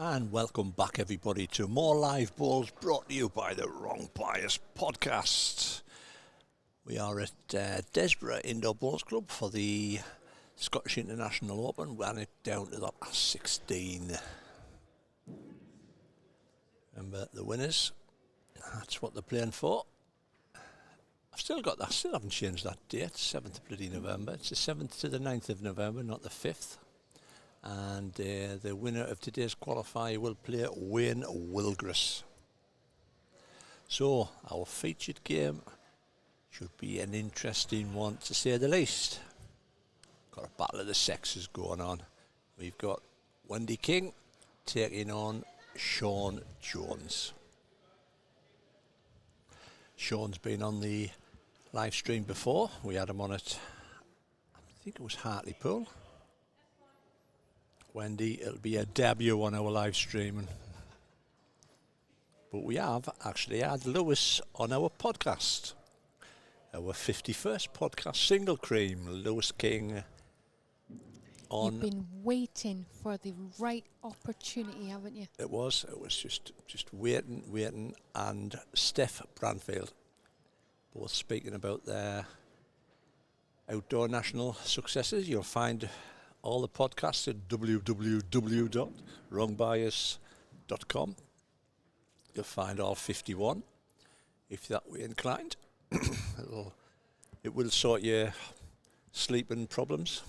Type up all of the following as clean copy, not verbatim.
And welcome back, everybody, to more live balls brought to you by the Wrong Bias podcast. We are at Desborough Indoor Bowls Club for the Scottish International Open. Ran it down to the last 16. Remember the winners? That's what they're playing for. I've still got that. Still haven't changed that date. 7th bloody November. It's the 7th to the 9th of November, not the 5th. And the winner of today's qualifier will play Wayne Wilgris. So our featured game should be an interesting one, to say the least. Got a battle of the sexes going on. We've got Wendy King taking on Shaun Jones. Shaun's been on the live stream before. We had him on it, I think it was Hartlepool. Wendy, it'll be a debut on our live streaming. But we have actually had Lewis on our podcast. Our 51st podcast, Single Cream, Lewis King on. You've been waiting for the right opportunity, haven't you? It was just waiting, and Steph Branfield, both speaking about their outdoor national successes. You'll find all the podcasts at www.wrongbias.com. You'll find all 51, if that way inclined. It will sort your sleeping problems.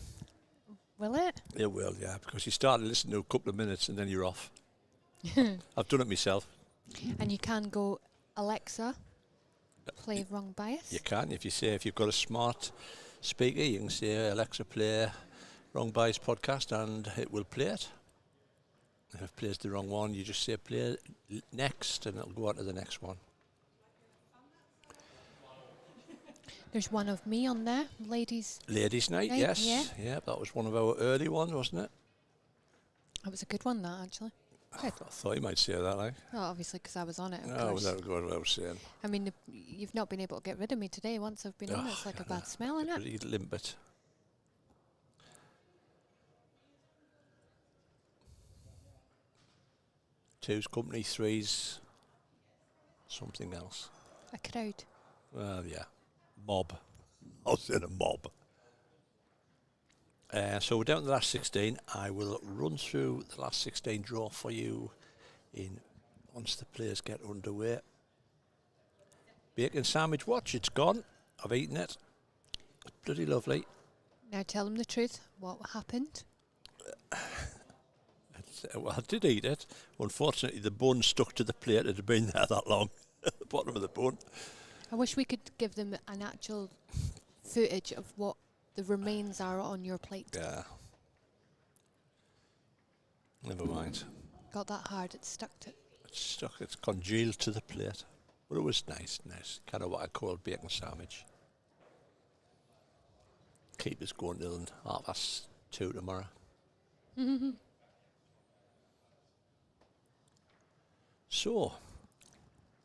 Will it? It will, yeah, because you start to listen to a couple of minutes and then you're off. I've done it myself. And you can go, Alexa, play Wrong Bias. You can, if you've got a smart speaker, you can say, Alexa, play Wrong Bias podcast, and it will play it. If it plays the wrong one, you just say play next, and it'll go on to the next one. There's one of me on there, ladies' night, yes. Yeah, that was one of our early ones, wasn't it? That was a good one, that, actually. I thought you might say that, like. Well, obviously, because I was on it, of No, course. that was what I was saying. I mean, you've not been able to get rid of me today once I've been on it. It's like a bad smell, isn't it? Pretty limpet. Two's company, three's something else. A crowd. Well, yeah. Mob. I was in a mob. So we're down to the last 16. I will run through the last 16 draw for you once the players get underway. Bacon sandwich watch, it's gone. I've eaten it. It's bloody lovely. Now tell them the truth. What happened? Well, I did eat it. Unfortunately, the bun stuck to the plate. It had been there that long. The bottom of the bun. I wish we could give them an actual footage of what the remains are on your plate. Yeah. Never mind. Got that hard, it stuck to it. It's stuck. It's congealed to the plate. But it was nice. Kind of what I call bacon sandwich. Keep us going till 2:30 tomorrow. So,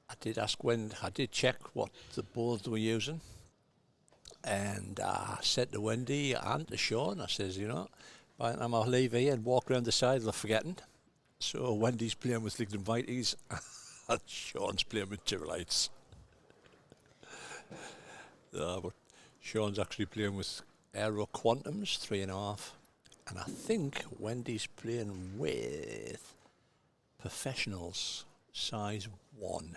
I did check what the boards they were using, and I said to Wendy and to Shaun, I says, by the time I leave here and walk around the side, they're forgetting. So Wendy's playing with Lignin Vites and Shaun's playing with Tyrolites. But Shaun's actually playing with Aero Quantums, 3.5. And I think Wendy's playing with Professionals, size 1.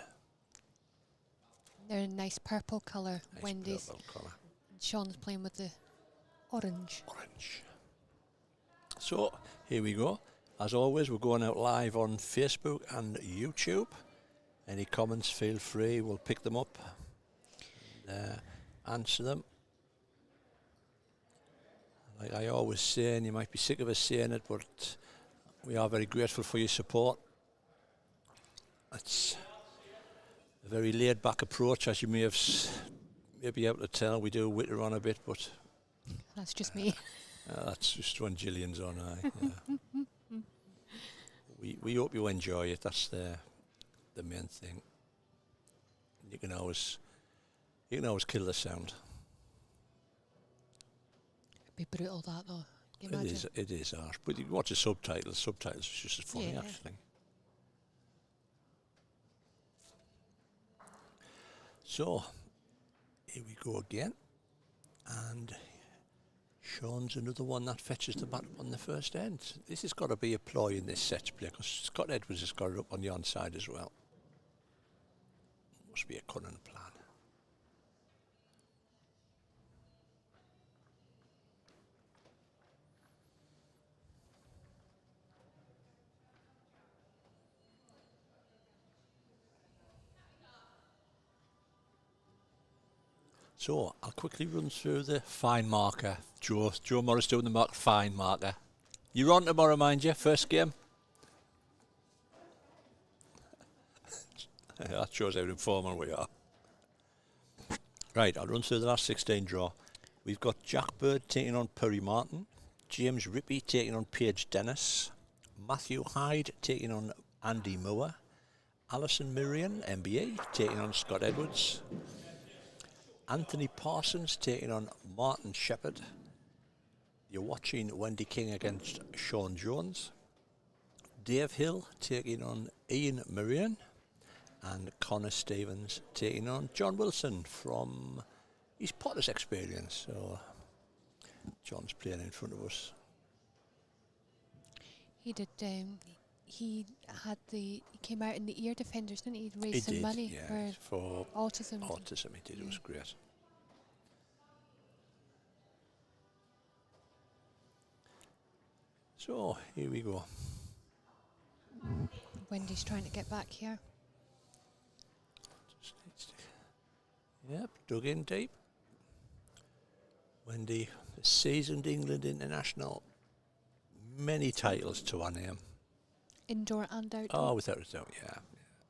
They're a nice purple colour, Nice Wendy's. purple colour. And Shaun's playing with the orange. So, here we go. As always, we're going out live on Facebook and YouTube. Any comments, feel free. We'll pick them up and answer them. Like I always say, and you might be sick of us saying it, but we are very grateful for your support. It's a very laid-back approach, as you may be able to tell. We do witter on a bit, but That's just me. that's just when Gillian's on. Yeah. We hope you enjoy it. That's the main thing. You can always kill the sound. It'd be brutal, that, though. Can you imagine? It is harsh. But you can watch the subtitles. Subtitles is just as funny, Yeah. actually. So, here we go again. And Shaun's another one that fetches the bat up on the first end. This has got to be a ploy in this set play, because Scott Edwards has got it up on the onside as well. Must be a cunning plan. So I'll quickly run through the fine marker. Joe Morris doing the fine marker. You're on tomorrow, mind you, first game. That shows how informal we are. Right, I'll run through the last 16 draw. We've got Jack Bird taking on Perry Martin, James Rippey taking on Paige Dennis, Matthew Hyde taking on Andy Moore, Alison Miriam, MBA, taking on Scott Edwards, Anthony Parsons taking on Martin Shepherd. You're watching Wendy King against Shaun Jones. Dave Hill taking on Ian Marion. And Connor Stevens taking on John Wilson from his Potter's experience. So John's playing in front of us. He did. He came out in the ear defenders, didn't he? Raised He some did, money yeah, for autism. Autism, he did. It was great. So here we go. Wendy's trying to get back here. Yep, dug in deep. Wendy, seasoned England international. Many titles to her name. Indoor and outdoor. Oh, without a doubt, yeah.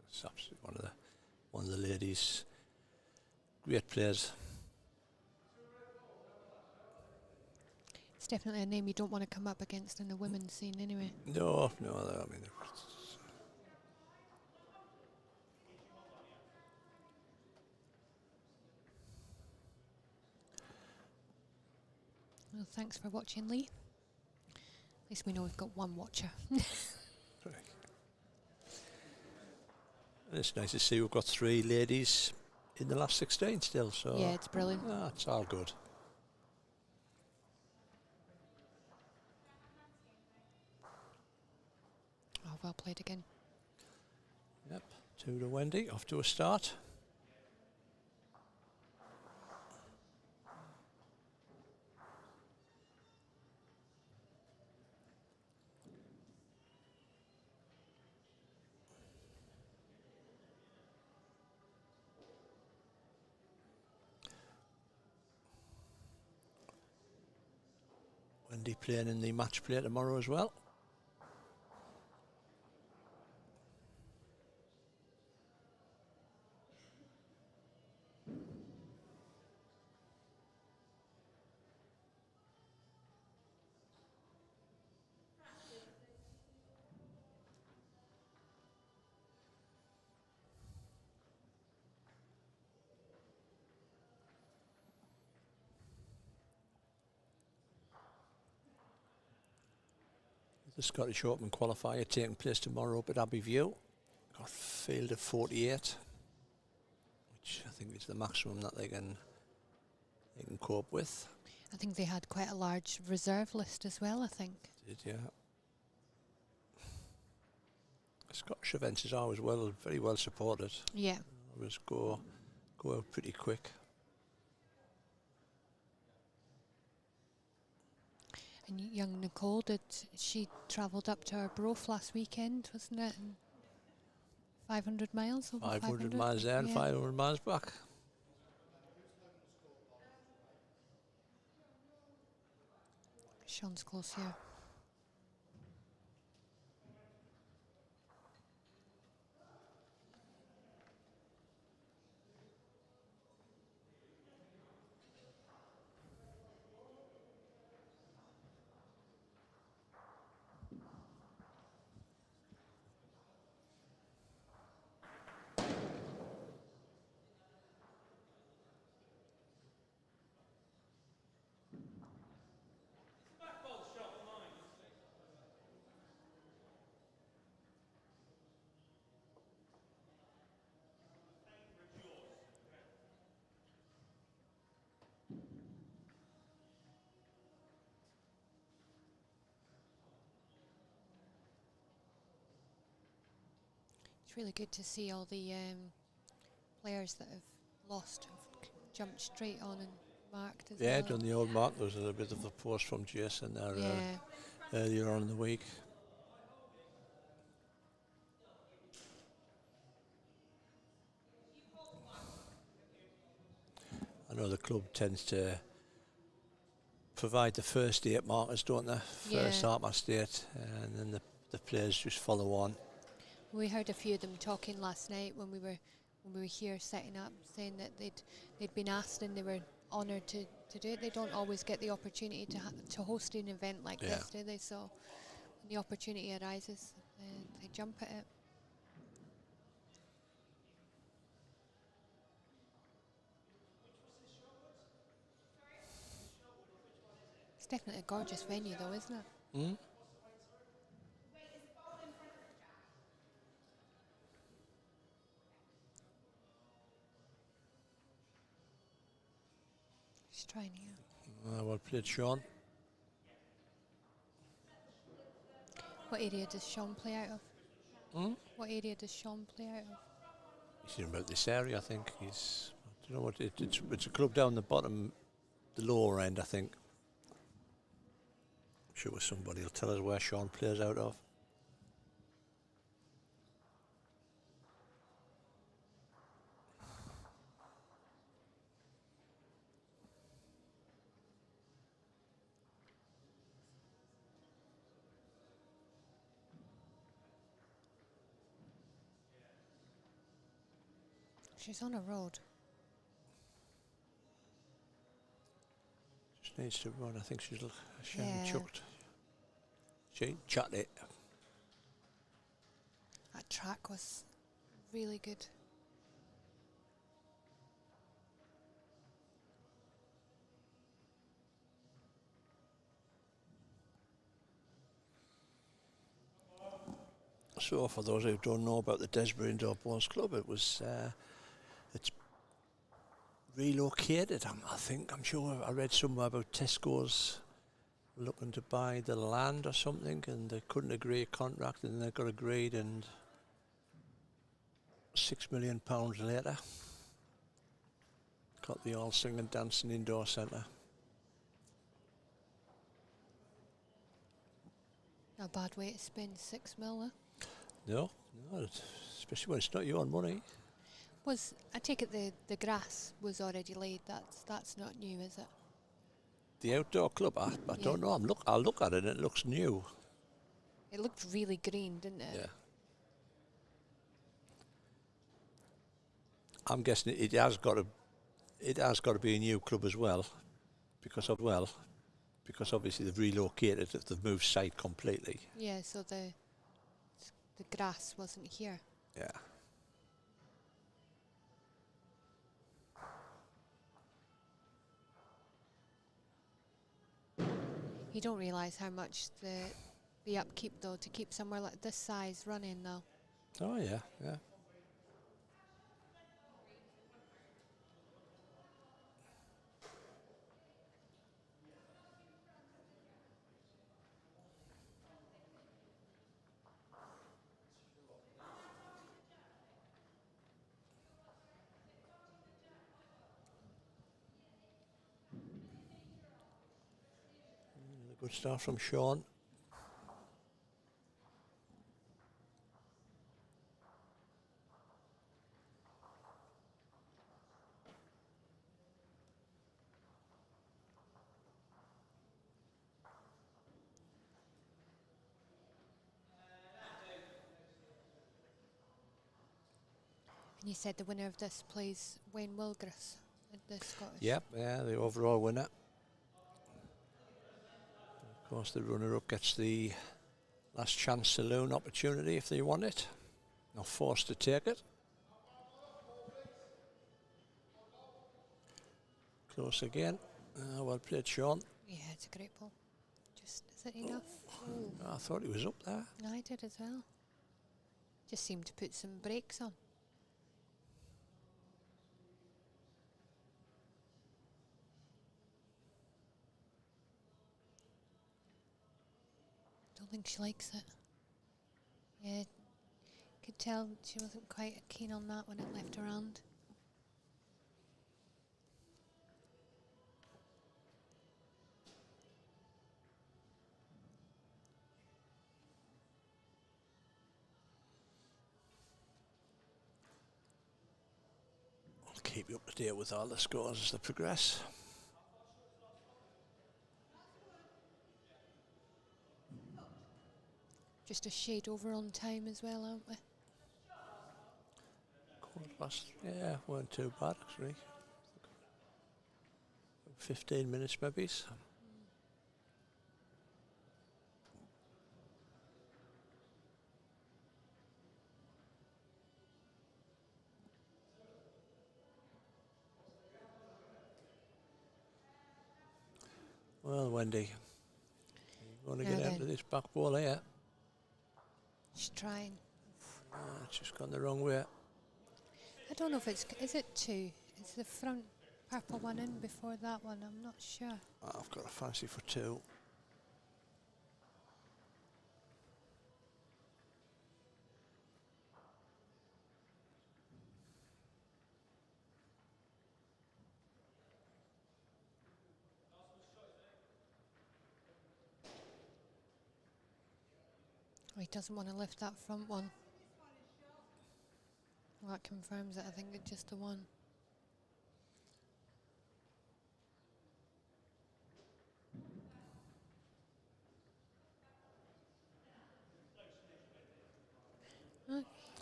It's absolutely one of the ladies. Great players. It's definitely a name you don't want to come up against in the women's scene, anyway. No, I mean. Well, thanks for watching, Lee. At least we know we've got one watcher. It's nice to see we've got 3 ladies in the last 16 still. So Yeah, it's brilliant. It's all good. Oh, well played again. Yep, 2 to Wendy, off to a start. Wendy playing in the match play tomorrow as well. The Scottish Open qualifier taking place tomorrow up at Abbeyview. Got a field of 48, which I think is the maximum that they can cope with. I think they had quite a large reserve list as well, I think. Did, yeah. Scottish events is always very well supported. Yeah. Always go out pretty quick. And young Nicole, she travelled up to Arbroath last weekend, wasn't it? And 500 miles? Over 500 miles there and 500 miles back. Shaun's close here. really good to see all the players that have lost have jumped straight on and marked as well. Yeah, done the old mark. There was a bit of a post from Jason there earlier on in the week. I know the club tends to provide the first 8 markers, don't they? First half-past 8, and then the players just follow on. We heard a few of them talking last night when we were here setting up, saying that they'd been asked and they were honoured to do it. They don't always get the opportunity to host an event like this, do they? So when the opportunity arises, they jump at it. It's definitely a gorgeous venue, though, isn't it? Mm. She's trying here. Well played, Shaun. What area does Shaun play out of? What area does Shaun play out of? He's in about this area, I think. I don't know what it's a club down the bottom, the lower end, I think. I'm sure somebody will tell us where Shaun plays out of. She's on a road. Just needs to run. I think she's chucked. She chucked it. That track was really good. So, for those who don't know about the Desborough Indoor Bowls Club, it's relocated. I'm sure I read somewhere about Tesco's looking to buy the land or something, and they couldn't agree a contract, and they got agreed, and £6 million later, got the all singing and dancing indoor centre. A bad way to spend £6 million. No, especially when it's not your own money. I take it the grass was already laid. That's not new, is it? The outdoor club, I don't know. I'll look at it and it looks new. It looked really green, didn't it? Yeah. I'm guessing it has got to be a new club as well, because obviously they've relocated it, they've moved site completely. Yeah, so the grass wasn't here. Yeah. You don't realise how much the upkeep, though, to keep somewhere like this size running, though. Oh yeah. Good start from Shaun. And you said the winner of this plays Wayne Wilgris at the Scottish. Yep, yeah, the overall winner. Of course, the runner-up gets the last chance saloon opportunity if they want it. Not forced to take it. Close again. Well played, Shaun. Yeah, it's a great ball. Just, is it enough? Oh. I thought he was up there. No, I did as well. Just seemed to put some brakes on. Don't think she likes it. Yeah, Could tell she wasn't quite keen on that when it left her hand. I'll keep you up to date with all the scores as they progress. Just a shade over on time as well, aren't we? Quarter past, yeah, weren't too bad actually. 15 minutes maybe. So. Well, Wendy, you want to Now get out then. of this back ball here? She's trying. It's just gone the wrong way. I don't know if it's... Is it two? Is the front purple one in before that one? I'm not sure. I've got a fancy for two. Oh, he doesn't want to lift that front one. Well, that confirms it. I think it's just the one.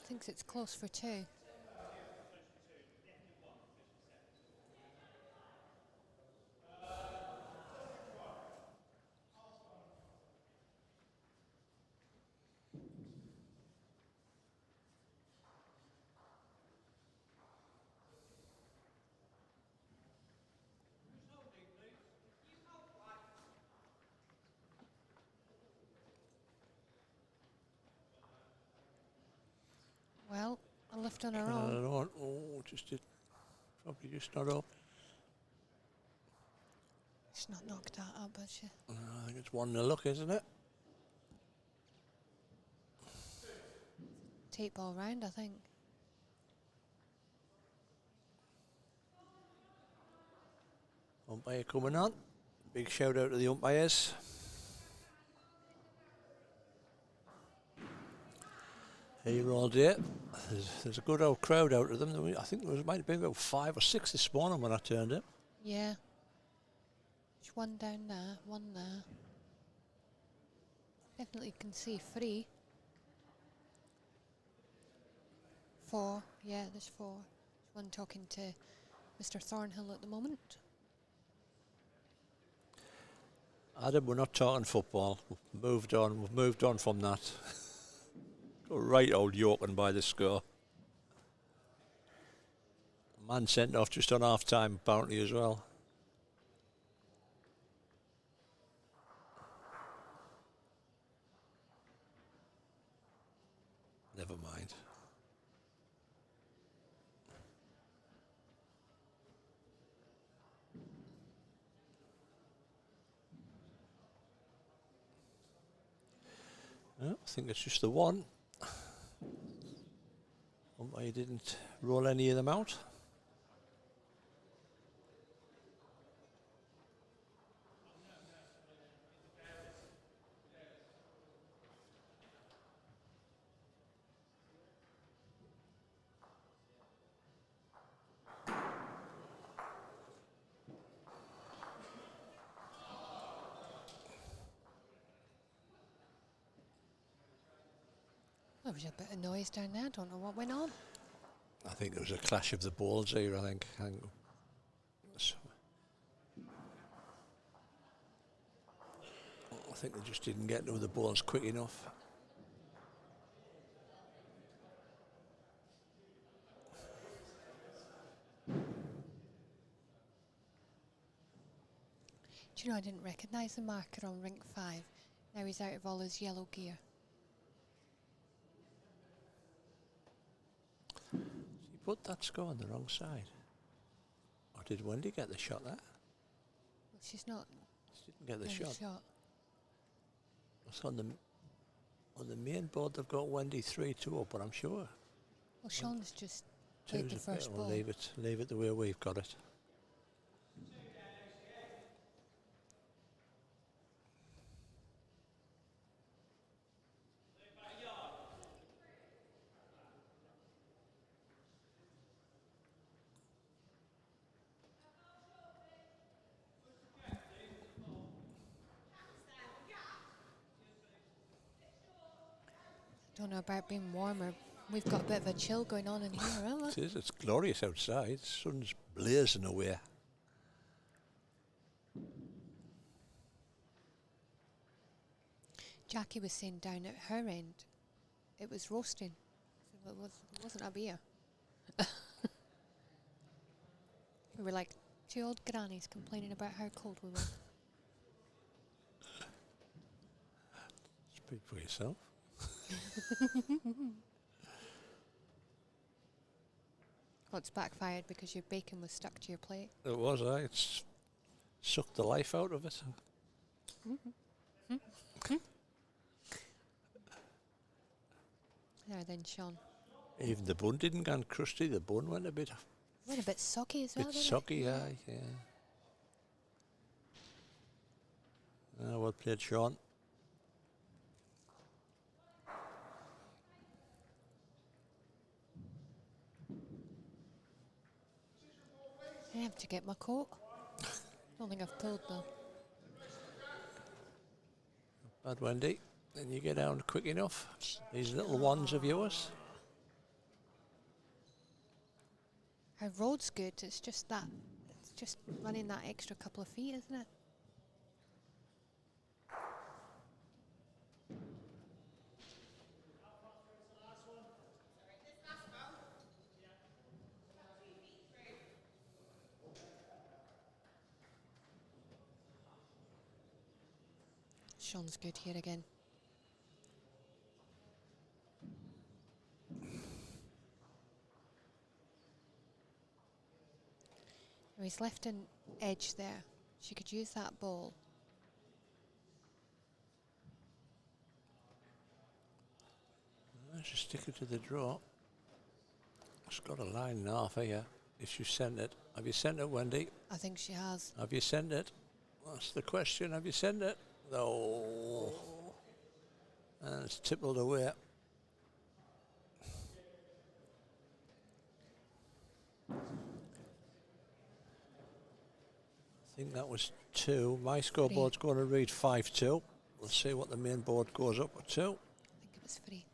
Thinks it's close for two. Well, a lift on her own. Oh, just did. Probably just not up. She's not knocked that up, has she? I think it's 1-0 look, isn't it? Tape ball round, I think. Umpire coming on. Big shout out to the umpires. Here all day. There's a good old crowd out of them. I think there might have been about 5 or 6 this morning when I turned in. Yeah. There's one down there, one there. Definitely can see 3. 4. Yeah, there's 4. There's one talking to Mr. Thornhill at the moment. Adam, we're not talking football. We've moved on. We've moved on from that. Right old Yorkin by the score. Man sent off just on half time apparently as well. Never mind. I think it's just the one. Umpire didn't roll any of them out. There was a bit of noise down there. I don't know what went on. I think it was a clash of the balls here, I think. I think they just didn't get to the balls quick enough. Do you know, I didn't recognise the marker on rink 5. Now he's out of all his yellow gear. He put that score on the wrong side. Or did Wendy get the shot there? Well, she's not She didn't get the getting shot. shot. It's on the... On the main board, they've got Wendy 3-2 up, but I'm sure Well, Shaun's just played the two's a bit. first We'll ball. leave it the way we've got it. Don't know about being warmer. We've got a bit of a chill going on in here, haven't we? It is. It's glorious outside. The sun's blazing away. Jackie was saying down at her end, it was roasting. So it wasn't a beer. We were like two old grannies complaining about how cold we were. Speak for yourself. Well, it's backfired because your bacon was stuck to your plate. It was, it's sucked the life out of it. There then, Shaun. Even the bun didn't go crusty. The bun went a bit Went a bit soggy as well, didn't it? soggy, yeah. Well played, Shaun. I have to get my coat. Don't think I've pulled though. Bad, Wendy. Then you get down quick enough. These little ones of yours. Our road's good. It's just that. It's just running that extra couple of feet, isn't it? Shaun's good here again. Oh, he's left an edge there. She could use that ball. Just stick it to the draw. It's got a line and a half here. If you sent it. Have you sent it, Wendy? I think she has. Have you sent it? That's the question. Have you sent it? No. And it's tippled away. I think that was 2. My scoreboard's going to read 5-2. We'll see what the main board goes up to. I think it was 3.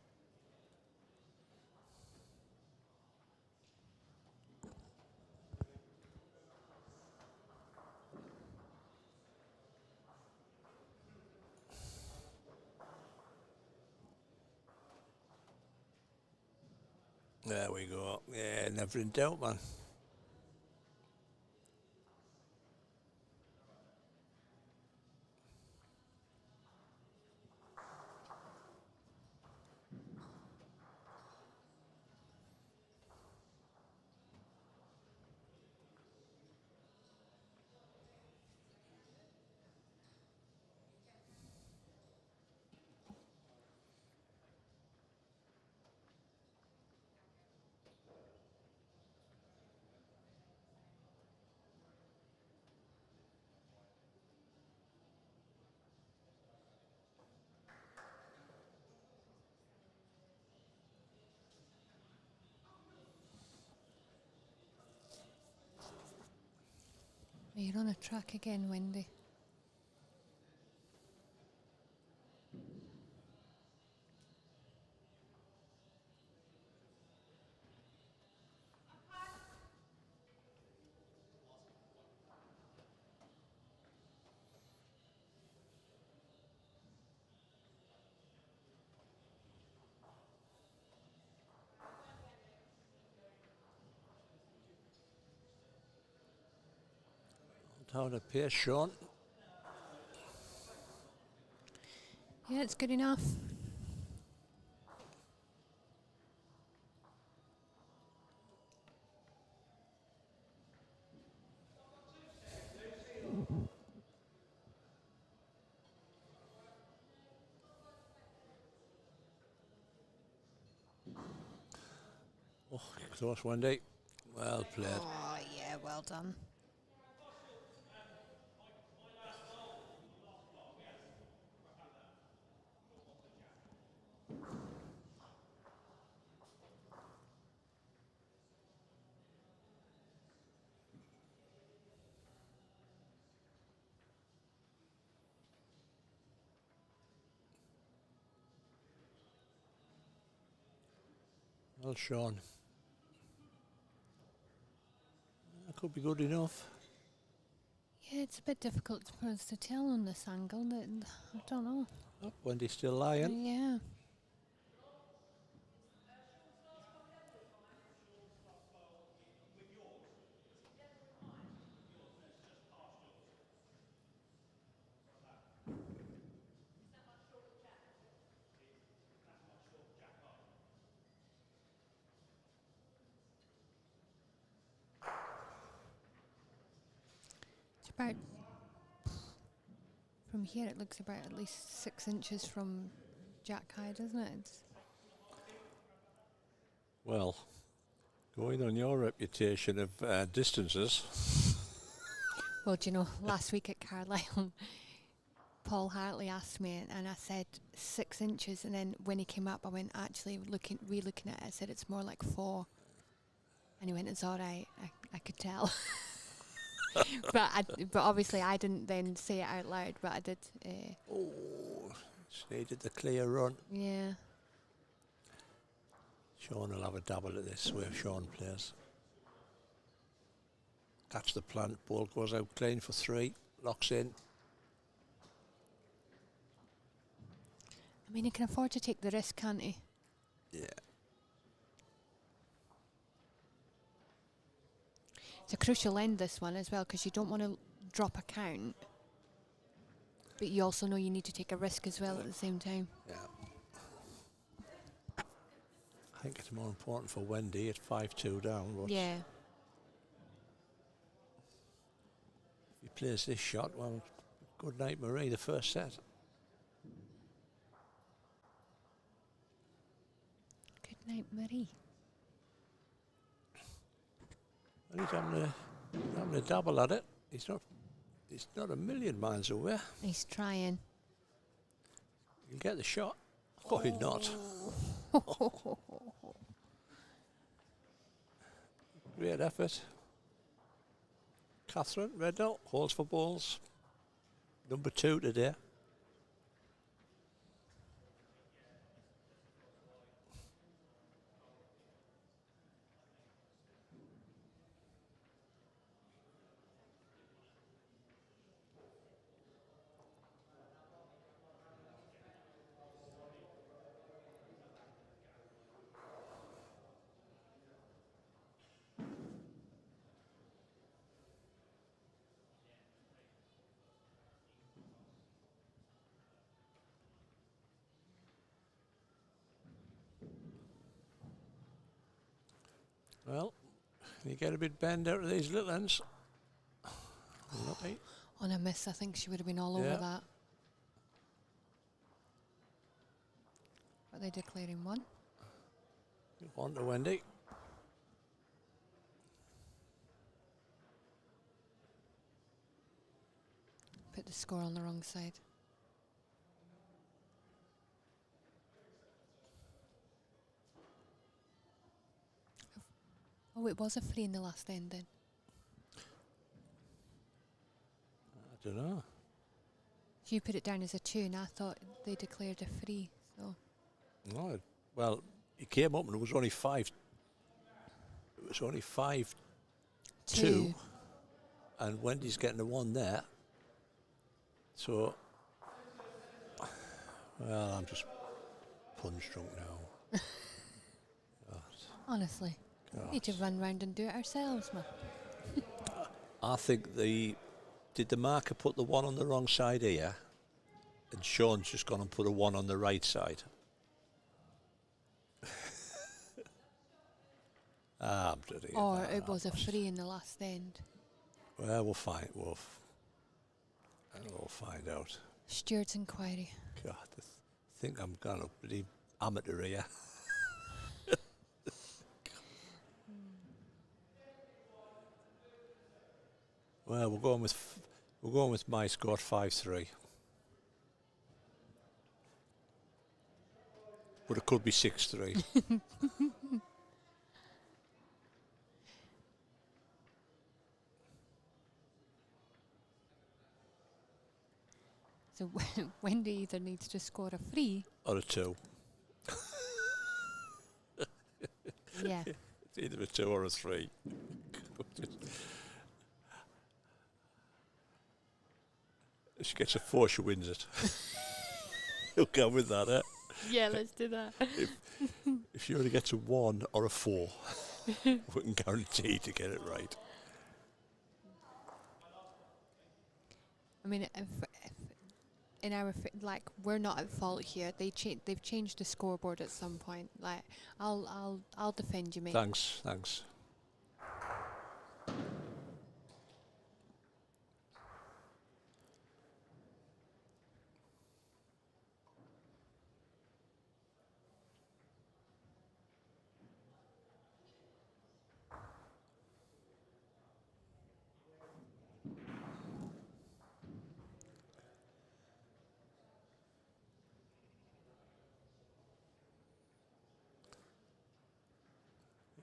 There we go. Yeah, never in doubt, man. You're on a track again, Wendy. Down to pace, Shaun. Yeah, it's good enough. Close, Wendy. Well played. Oh, yeah, well done. Well, Shaun. That could be good enough. Yeah, it's a bit difficult for us to tell on this angle. I don't know. Oh, Wendy's still lying. Yeah. It's about, from here it looks about at least 6 inches from Jack High, doesn't it? Well, going on your reputation of distances. Well, do you know, last week at Carlisle, Paul Hartley asked me, and I said 6 inches, and then when he came up, I went, actually, re-looking at it, I said it's more like 4. And he went, it's all right, I could tell. but obviously I didn't then say it out loud, but I did. Oh, just needed the clear run. Yeah. Shaun will have a dabble at this, where Shaun plays. Catch the plant, ball goes out clean for 3, locks in. I mean, he can afford to take the risk, can't he? Yeah. It's a crucial end, this one, as well, because you don't want to drop a count, but you also know you need to take a risk as well at the same time. Yeah. I think it's more important for Wendy at 5-2 down. But Yeah. if he plays this shot, well, good night, Marie, the first set. Good night, Marie. And he's having a dabble at it. He's not a million miles away. He's trying. He'll get the shot. Oh, he'll not. Great effort. Catherine Redknapp holds for balls. Number 2 today. Well, you get a bit bend out of these little ends. Lucky. On a miss, I think she would have been all over Yeah. that. Are they declaring one? On to Wendy. Put the score on the wrong side. Oh, it was a free in the last end then. I don't know. You put it down as a 2, and I thought they declared a free. So No, well, he came up and it was only 5. It was only 5-2, 2. and Wendy's getting a 1 there. So, well, I'm just punch drunk now. Honestly, we God. need to run round and do it ourselves, man. I think did the marker put the 1 on the wrong side here, and Shaun's just gone and put a 1 on the right side. I'm dirty. Or it was a free in the last end. Well, we'll find. We'll find out. Stewart's inquiry. God, I think I'm gonna pretty amateur here. Well, we're going with my score 5-3. But it could be 6-3. So Wendy either needs to score a 3. Or a 2. Yeah. It's either a 2 or a 3. If she gets a 4, she wins it. You'll go with that, eh? Yeah, let's do that. If she only gets a 1 or a 4, we can guarantee to get it right. I mean, if in our like, we're not at fault here. They've changed the scoreboard at some point. Like, I'll defend you, mate. Thanks.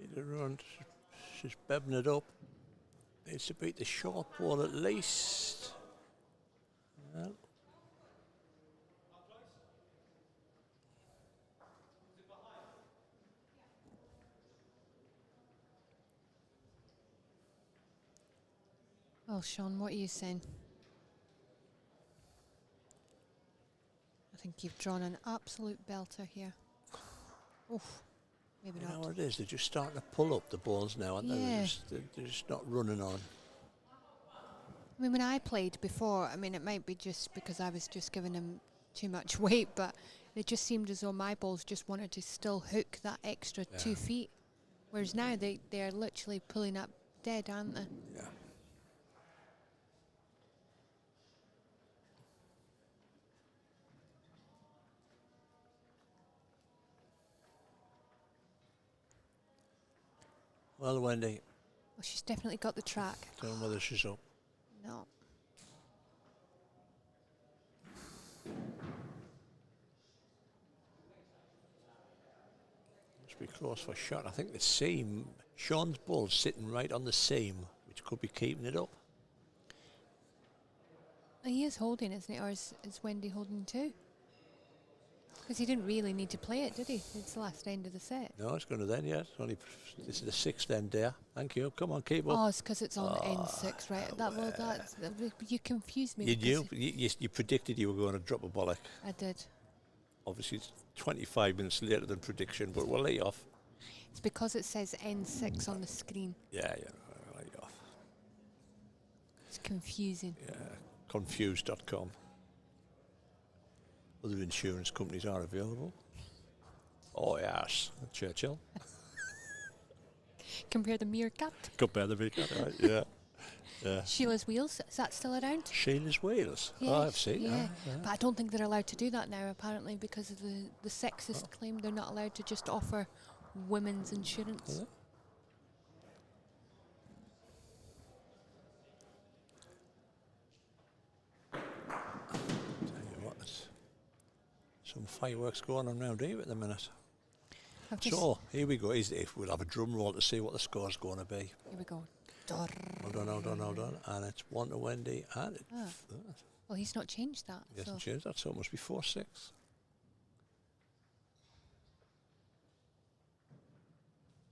Either run, she's bebbing it up. Needs to beat the short ball at least. Well, Well, Shaun, what are you saying? I think you've drawn an absolute belter here. Oof, maybe you know not. what it is? They're just starting to pull up the balls now, aren't they? Yeah. They're just not running on. I mean, when I played before, I mean, it might be just because I was just giving them too much weight, but it just seemed as though my balls just wanted to still hook that extra 2 feet. Whereas now they're literally pulling up dead, aren't they? Yeah. Well, Wendy, Well, she's definitely got the track. don't know whether she's up. No. Must be close for shot. I think the seam, Shaun's ball's sitting right on the seam, which could be keeping it up. He is holding, isn't he? Or is Wendy holding too? Because he didn't really need to play it, did he? It's the last end of the set. No, it's going to then, yeah. This is the 6th end there. Thank you. Come on, keep up. Oh, it's because it's on N6, right? You confused me. You knew. You predicted you were going to drop a bollock. I did. Obviously, it's 25 minutes later than prediction, but we'll lay you off. It's because it says N6 on the screen. Yeah, we'll lay you off. It's confusing. Yeah, confused.com. Other insurance companies are available. Oh, yes. Churchill. Compare the meerkat. Compare the meerkat, right? Yeah. Yeah. Sheila's Wheels, is that still around? Sheila's Wheels. Yeah, Oh, I've seen yeah. that. Yeah. But I don't think they're allowed to do that now, apparently, because of the sexist claim. They're not allowed to just offer women's insurance. Tell you what, there's some fireworks going on around here at the minute. So, here we go. We'll have a drum roll to see what the score's going to be. Here we go. Hold on. And it's 1 to Wendy. And it's... Well, he's not changed that. He hasn't changed that, so it must be 4-6.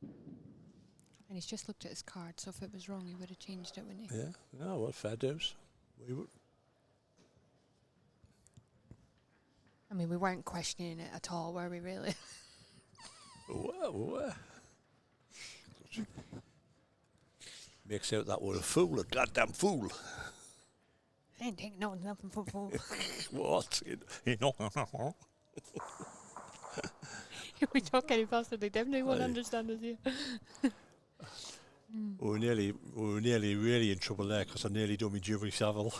And he's just looked at his card, so if it was wrong, he would have changed it, wouldn't he? Yeah. No, well, fair dues. I mean, we weren't questioning it at all, were we, really? Well. Makes out that we're a fool, a goddamn fool. I ain't taking nothing for fool. What? You know. If we talk any faster, they definitely won't understand us here. We were nearly really in trouble there because I nearly done my jury savile.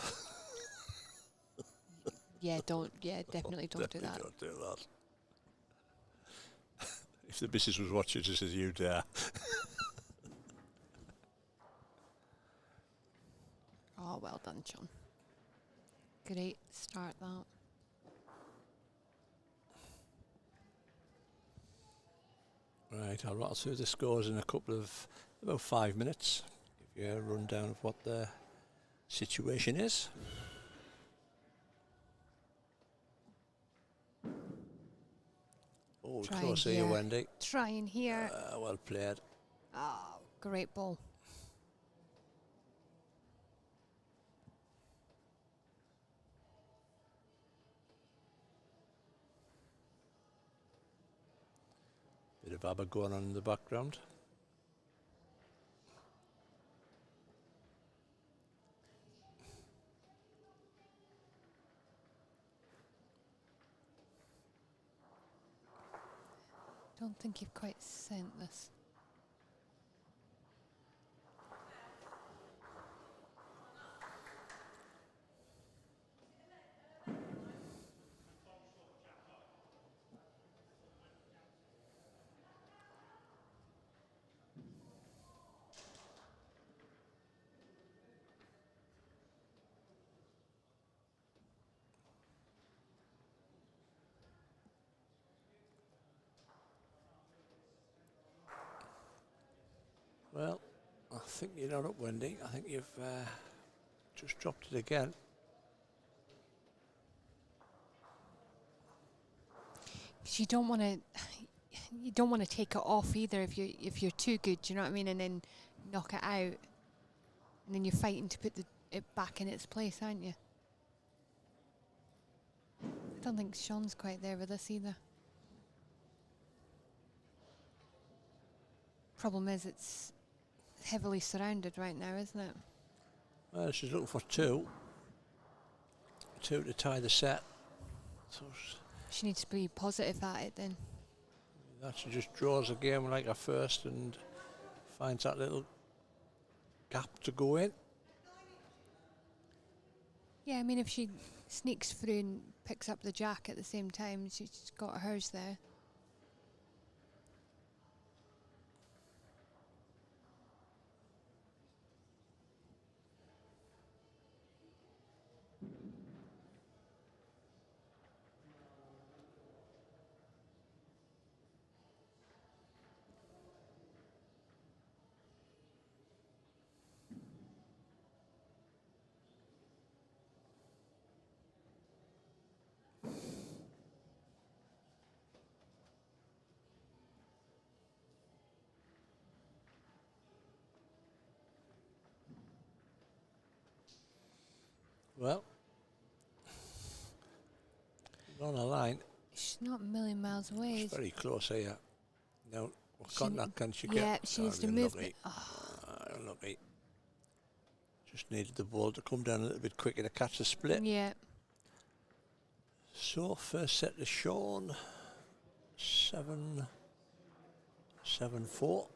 Definitely don't do that. Don't do that. If the missus was watching, just as you dare. Oh, well done, Shaun. Great start, that. Right, I'll rattle through the scores in about 5 minutes. Give you a rundown of what the situation is. Oh, Try close and here, hear. Wendy. Try and hear. Well played. Oh, great ball. Bit of ABBA going on in the background. Don't think you've quite sent this. Well, I think you're not up, Wendy. I think you've just dropped it again. You don't want to. You don't want to take it off either if you're too good. Do you know what I mean? And then knock it out, and then you're fighting to put it back in its place, aren't you? I don't think Shaun's quite there with us either. Problem is, it's heavily surrounded right now, isn't it? Well, she's looking for two to tie the set. So She needs to be positive at it then. that she just draws a game like her first and finds that little gap to go in. Yeah, I mean, if she sneaks through and picks up the jack at the same time, she's got hers there. Well, on the line. She's not a million miles away. It's very close here. No, what She contact can she get? Yeah, she needs to move. Unlucky. Just needed the ball to come down a little bit quicker to catch the split. Yeah. So first set to Shaun, 7-4.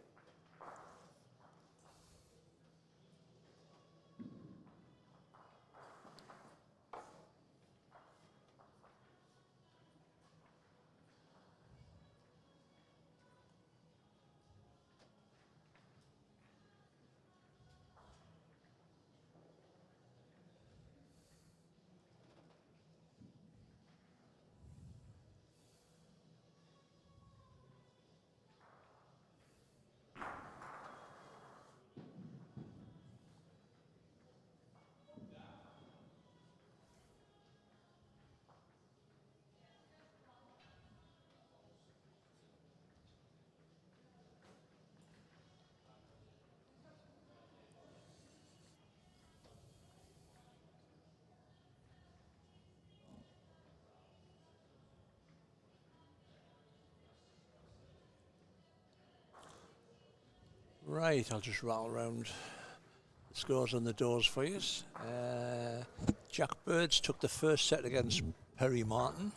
Right, I'll just rattle around the scores on the doors for you. Jack Birds took the first set against Perry Martin.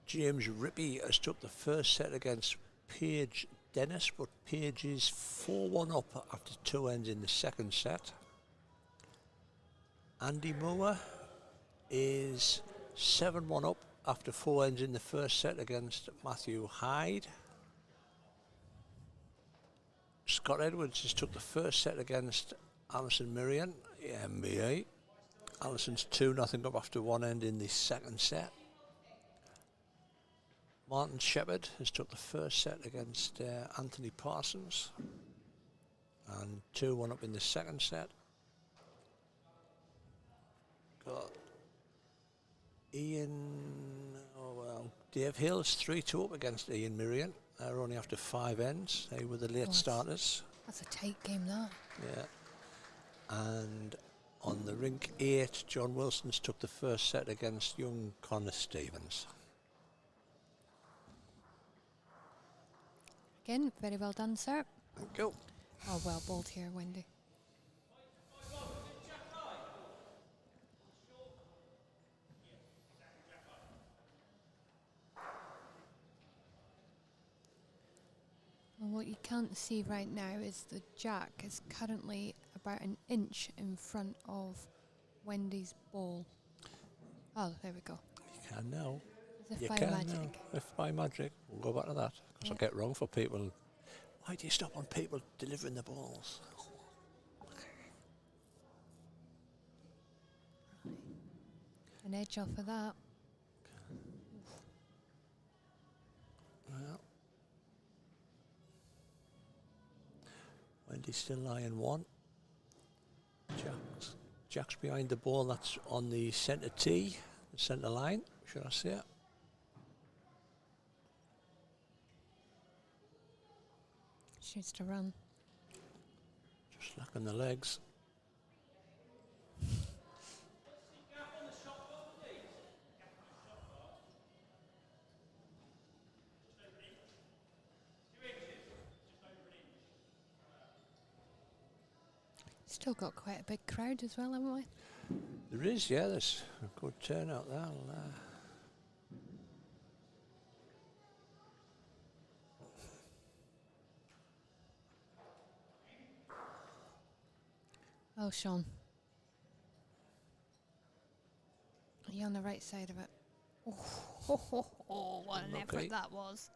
James Rippey has took the first set against Paige Dennis, but Paige is 4-1 up after 2 ends in the second set. Andy Moore is 7-1 up after 4 ends in the first set against Matthew Hyde. Scott Edwards has took the first set against Alison Miriam, MBA. Alison's 2-0 up after one end in the second set. Martin Shepherd has took the first set against Anthony Parsons. And 2-1 up in the second set. Got Dave Hill's 3-2 up against Ian Miriam. They're only after 5 ends. They were the late starters. That's a tight game, that. Yeah. And on the rink 8, John Wilson's took the first set against young Connor Stevens. Again, very well done, sir. Thank you. Oh, well bowled here, Wendy. And what you can't see right now is the jack is currently about an inch in front of Wendy's ball. Oh, there we go. You can now. As if You by can magic. now. If by magic. We'll go back to that. Because I get wrong for people. Why do you stop on people delivering the balls? An edge off of that. Well, Wendy's still lying 1. Jack's behind the ball. That's on the centre tee, the centre line, should I say it? Shoots to run. Just lacking the legs. Still got quite a big crowd as well, haven't we? There is, yeah, there's a good turnout there. Oh, Shaun. Are you on the right side of it? Oh, what an effort that was.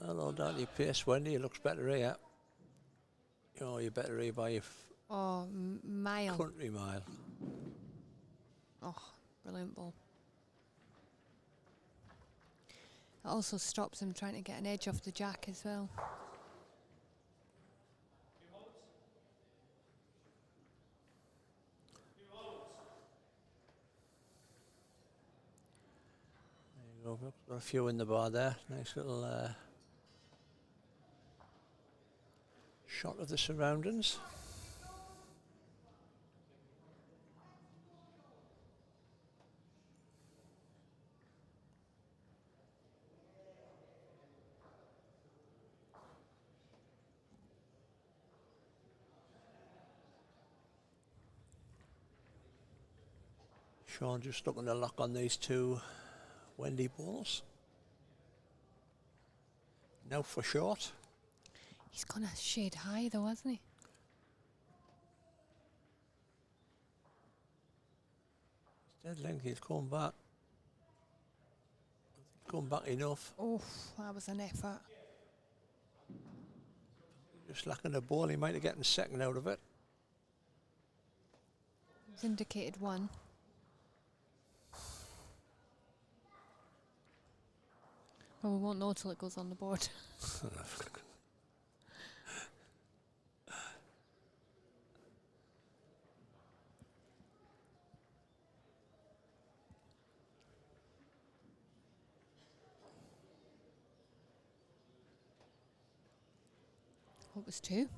Well, no doubt your pace, Wendy. It looks better here. Oh, you're better here by your Mile. country mile. Oh, brilliant ball. It also stops him trying to get an edge off the jack as well. There you go. Got a few in the bar there. Nice little shot of the surroundings. Shaun just looking to lock on these 2 Wendy balls. Now for short. He's gone a shade high though, hasn't he? Dead length, he's come back. Come back enough. Oh, that was an effort. Just lacking a ball, he might have gotten second out of it. He's indicated 1. Well, we won't know till it goes on the board. What was 2?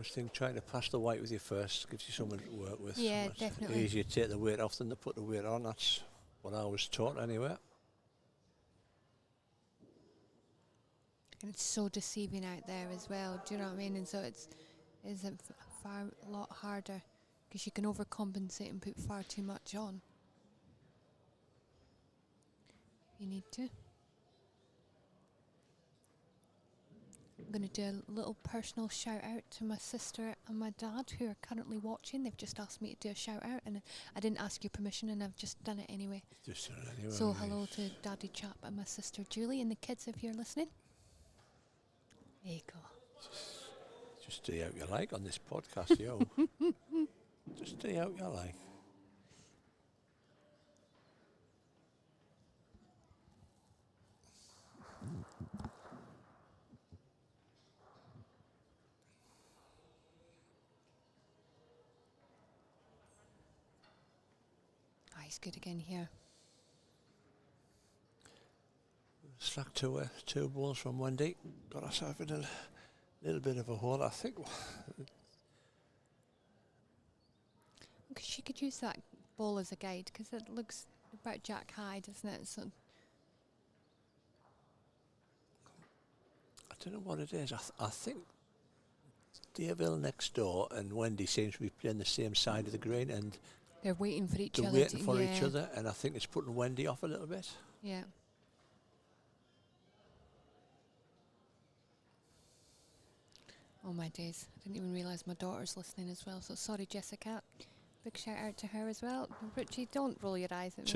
always think trying to pass the weight with you first gives you something to work with. Yeah, It's definitely. easier to take the weight off than to put the weight on. That's what I was taught anyway. And it's so deceiving out there as well. Do you know what I mean? And so it's a lot harder because you can overcompensate and put far too much on. You need to. I'm going to do a little personal shout out to my sister and my dad who are currently watching. They've just asked me to do a shout out, and I didn't ask your permission, and I've just done it anyway. Just done it anyway. So hello to Daddy Chap and my sister Julie and the kids if you're listening. There you go. Just do out you like on this podcast, yo. Just do out you like. Ah, he's good again here. Slack two balls from Wendy. Got herself in a little bit of a hole, I think. Because she could use that ball as a guide because it looks about jack high, doesn't it? So I don't know what it is. I think Dave Hill next door and Wendy seems to be playing the same side of the green, and they're waiting for each they're other. waiting for each other, and I think it's putting Wendy off a little bit. Yeah. Oh my days. I didn't even realise my daughter's listening as well. So sorry, Jessica. Big shout out to her as well. Richie, don't roll your eyes at me.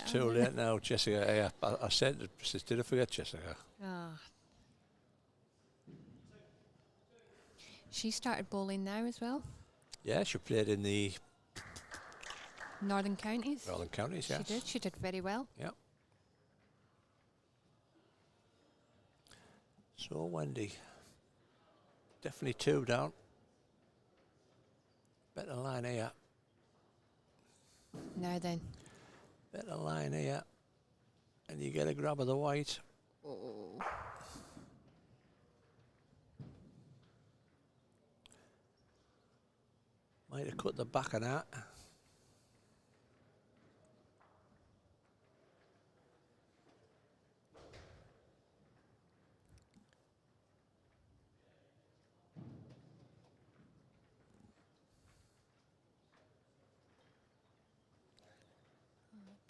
Too late now, Jessica. I said, did I forget Jessica? Ah. She started bowling now as well. Yeah, she played in the Northern Counties. Northern Counties, yes. She did. She did very well. Yep. So, Wendy. Definitely two down. Better line here. Now then. Better line here. And you get a grab of the white. Oh. Might have cut the back of that.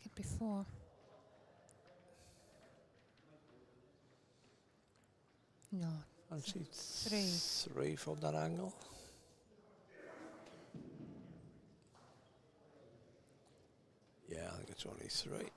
Could be 4. No. Fancy 3. 3 from that angle. Yeah, I think it's only 3.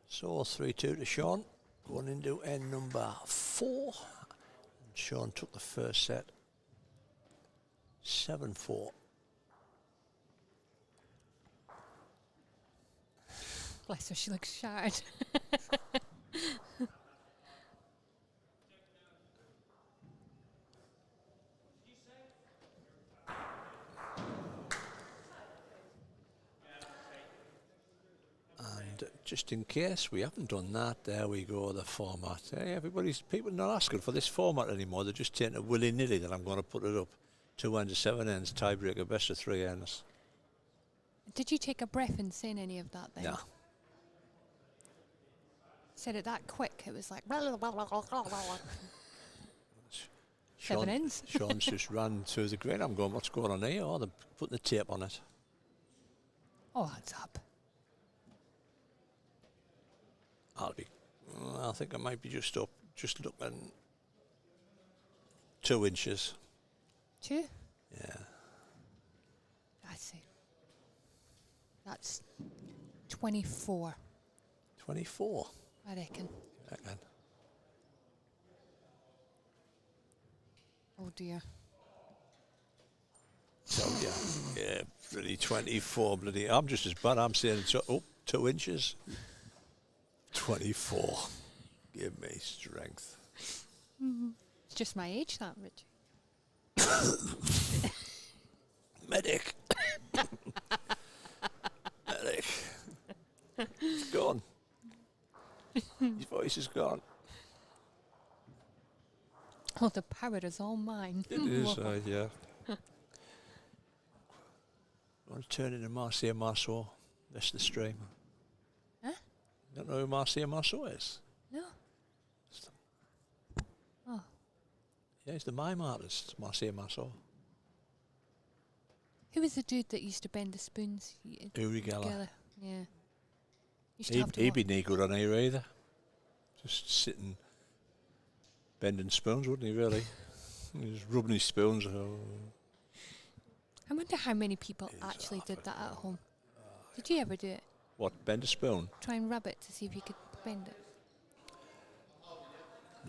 So 3-2 to Shaun, going into end number 4. And Shaun took the first set, 7-4. Bless her, she looks shattered. And just in case we haven't done that, there we go, the format. Hey, people are not asking for this format anymore. They're just taking it willy-nilly that I'm going to put it up. 2 ends, 7 ends, tiebreaker, best of 3 ends. Did you take a breath in saying any of that then? No. Said it that quick, it was like... 7 Shaun, ends. Shaun's just ran through the green. I'm going, what's going on here? Oh, they're putting the tape on it. Oh, it's up. I think I might be just up, just looking 2 inches. 2? Yeah. I see. That's 24, 24. I reckon. Reckon. Oh dear. So yeah, bloody 24, bloody. I'm just as bad. I'm saying 2 inches. 24. Give me strength. It's just my age, that, Rich. Medic. Medic. It's gone. His voice is gone. Oh, the power is all mine. It is, yeah. I want to turn into Marcia Marceau. That's the stream. Huh? You don't know who Marcia Marceau is? No. Oh. Yeah, he's the mime artist, Marcia Marceau. Who was the dude that used to bend the spoons? Uri Geller. Yeah. Used to have to He'd be no good on here either. Just sitting, bending spoons, wouldn't he, really? He was rubbing his spoons. I wonder how many people actually did that at home. Did you ever do it? What, bend a spoon? Try and rub it to see if you could bend it.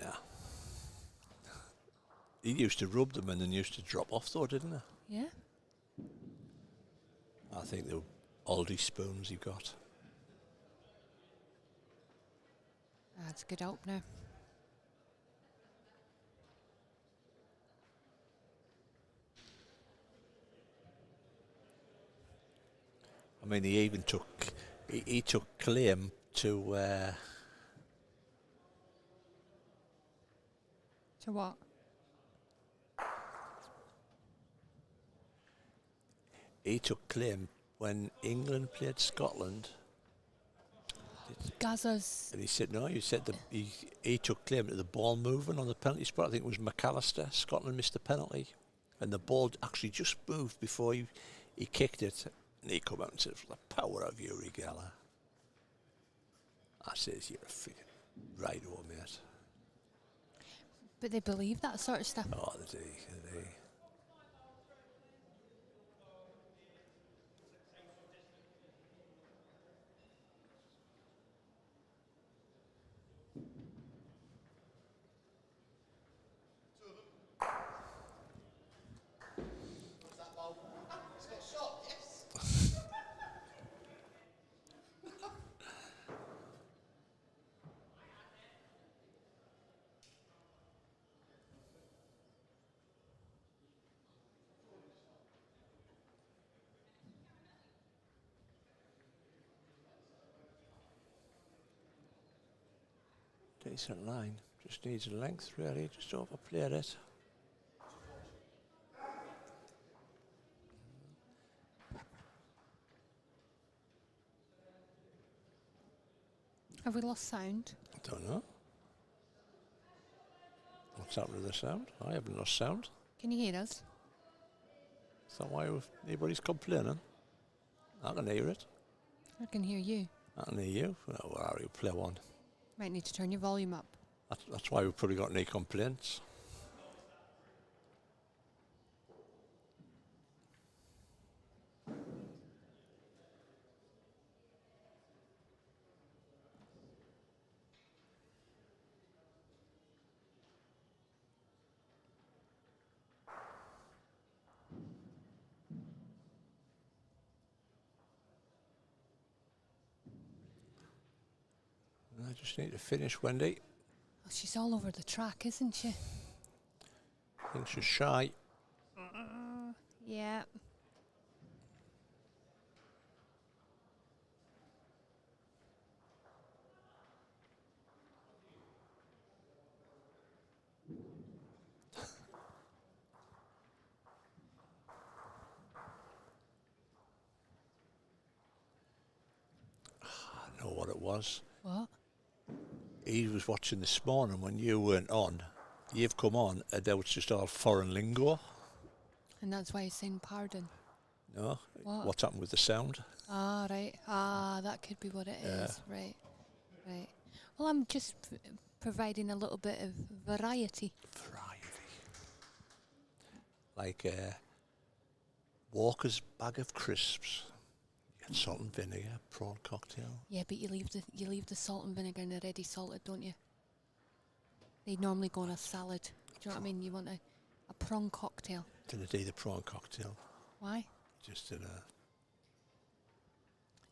Nah. He used to rub them and then used to drop off though, didn't he? Yeah. I think they were Aldi spoons he got. That's a good opener. I mean, he even took he took claim to To what? he took claim when England played Scotland. Gaza's. And he said no. He said he took claim to the ball moving on the penalty spot. I think it was McAllister. Scotland missed the penalty, and the ball actually just moved before he kicked it. And he come out and said, "For the power of Uri Geller." I says, "You're a freaking right, old mate." But they believe that sort of stuff. Oh, they do. Decent line. Just needs a length, really. Just overplayed it. Have we lost sound? I don't know. What's happened to the sound? I haven't lost sound. Can you hear us? Is that why anybody's complaining? I can hear it. I can hear you. I can hear you. Well, where are you? Play one. Might need to turn your volume up. That's why we've probably got any complaints. I just need to finish, Wendy. Oh, she's all over the track, isn't she? I think she's shy. Yeah. I know what it was. What? He was watching this morning when you weren't on. You've come on, and there was just all foreign lingo. And that's why he's saying pardon. No? What? What's happened with the sound? Ah, right. Ah, that could be what it is. Right. Right. Well, I'm just providing a little bit of variety. Like Walker's bag of crisps. You get salt and vinegar, prawn cocktail. Yeah, but you leave the salt and vinegar in the ready salted, don't you? They normally go on a salad. Do you know what I mean? You want a prawn cocktail. Didn't do the prawn cocktail. Why? Just in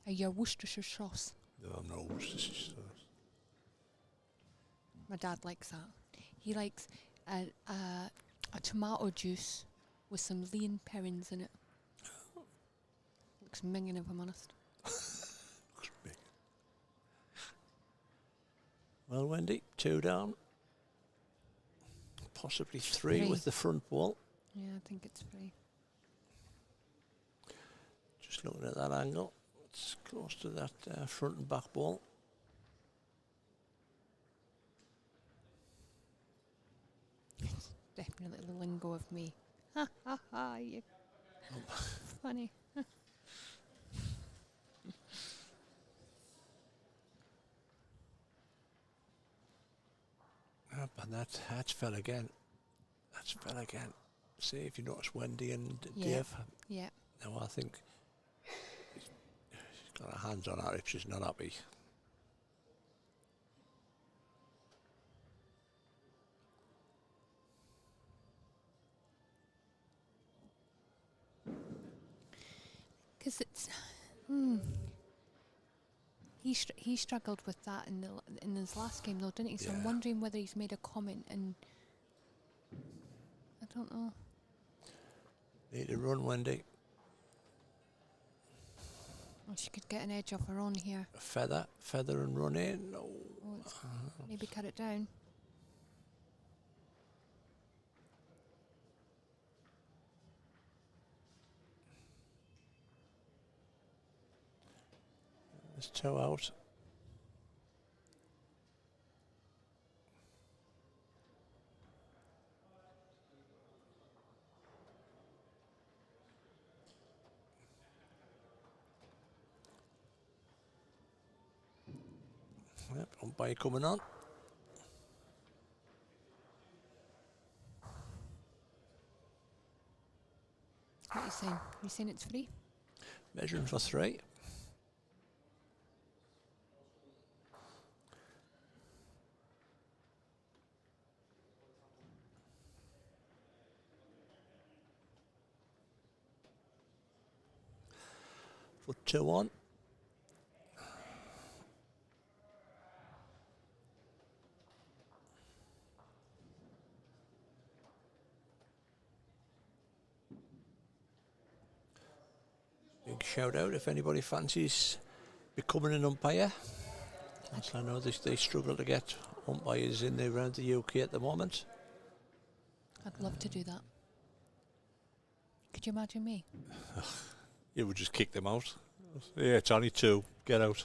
Your Worcestershire sauce. no Worcestershire sauce. My dad likes that. He likes a tomato juice with some lean herrings in it. Looks minging, if I'm honest. Looks big. Well, Wendy, 2 down. Possibly 3 3. with the front ball. Yeah, I think it's 3. Just looking at that angle. It's close to that front and back ball. It's definitely the lingo of me. Ha ha ha, you funny. And that's fell again. That's fell again. See if you notice Wendy and Yeah. Dave. Yeah. Now I think she's got her hands on her hips. She's not happy. Because it's he struggled with that in his last game though, didn't he? So I'm Yeah. wondering whether he's made a comment, and I don't know. Need to run, Wendy. Well, she could get an edge off her own here. Feather and run in. No. Oh, maybe cut it down. There's 2 out. Yep, umpire coming on. What are you saying? You saying it's free? Measuring for 3. For 2 on. Big shout out if anybody fancies becoming an umpire. As I know they struggle to get umpires in around the UK at the moment. I'd love to do that. Could you imagine me? You would just kick them out. Yeah, it's only 2. Get out.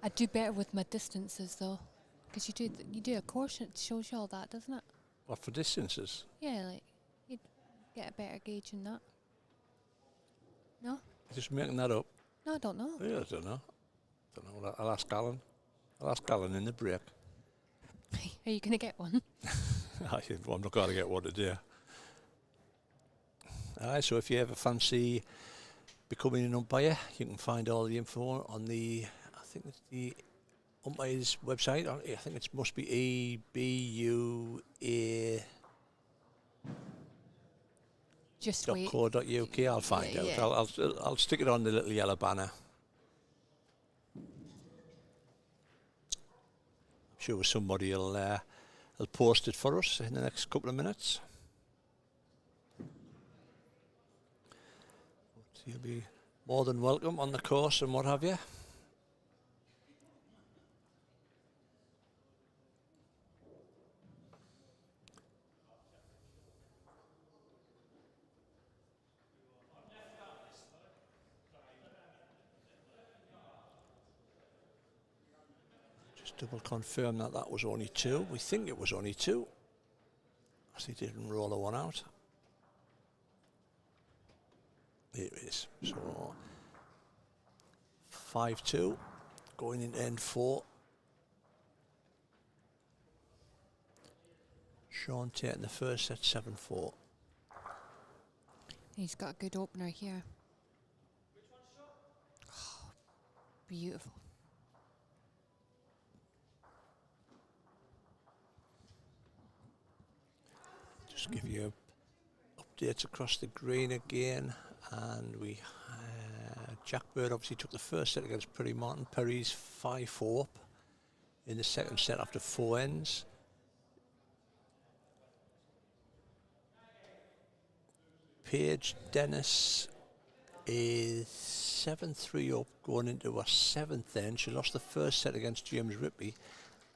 I'd do better with my distances though, because you do a course and it shows you all that, doesn't it? What for distances? Yeah, like you'd get a better gauge in that. No, Just making that up. no, I don't know. Yeah, I don't know. I'll ask Alan. I'll ask Alan in the break. Are you gonna get one? I'm not going to get one today. Alright, so if you ever fancy becoming an umpire, you can find all the info on I think it's the umpire's website. I think it must be EBUA.co.uk. Just wait. I'll find out. Yeah. I'll stick it on the little yellow banner. I'm sure somebody will post it for us in the next couple of minutes. But you'll be more than welcome on the course and what have you. Just double confirm that was only 2. We think it was only 2. As he didn't roll the one out. Here it is. So 5-2 going into end 4. Shaun taking the first set 7-4. He's got a good opener here. Oh, beautiful. Just give you updates across the green again, and we Jack Bird obviously took the first set against Perry Martin. Perry's 5-4 up in the second set after 4 ends. Paige Dennis is 7-3 up going into her 7th end. She lost the first set against James Rippey,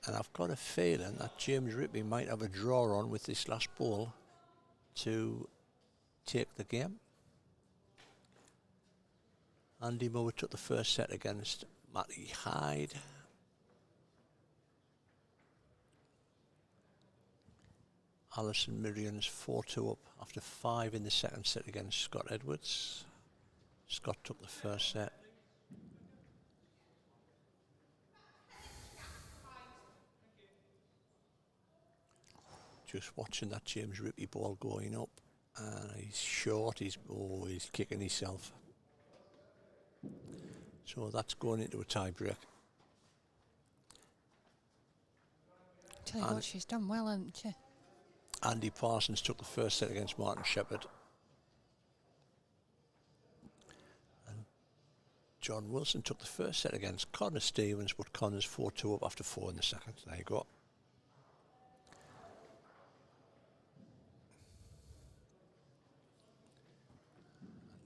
and I've got a feeling that James Rippey might have a draw on with this last ball to take the game. Andy Moore took the first set against Matty Hyde. Alison Miriam's 4-2 up after 5 in the second set against Scott Edwards. Scott took the first set. Just watching that James Rippey ball going up, and he's short, he's kicking himself. So that's going into a tie break. Tell you what, she's done well, hasn't she? Andy Parsons took the first set against Martin Shepherd. And John Wilson took the first set against Connor Stevens, but Connor's 4-2 up after 4 in the second. There you go.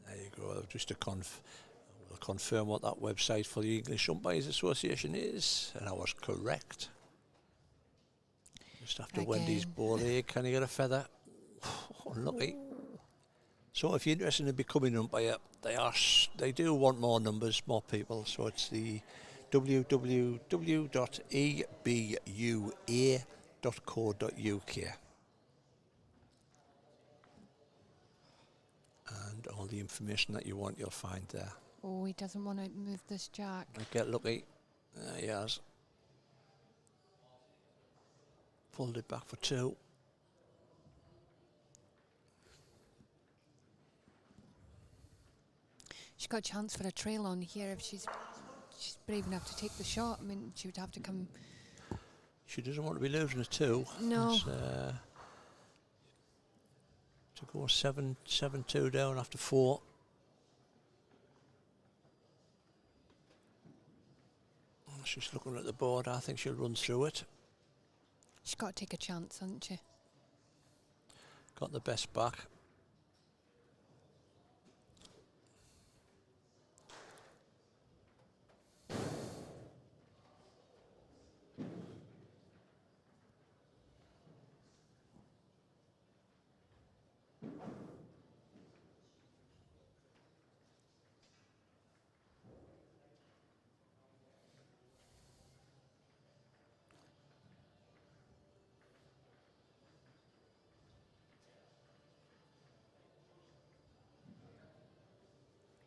And there you go. Just to we'll confirm what that website for the English Umpires Association is, and I was correct. Just after Wendy's ball here, can he get a feather? Oh, unlucky. So if you're interested in becoming an umpire, they do want more numbers, more people. So it's the www.ebua.co.uk. And all the information that you want, you'll find there. Oh, he doesn't want to move this jack. Might get lucky. There he has. Pulled it back for 2. She's got a chance for a trail on here if she's brave enough to take the shot. I mean, she would have to come. She doesn't want to be losing a 2. No. To go 7-2 down after 4. She's looking at the board. I think she'll run through it. She's got to take a chance, hasn't she? Got the best back.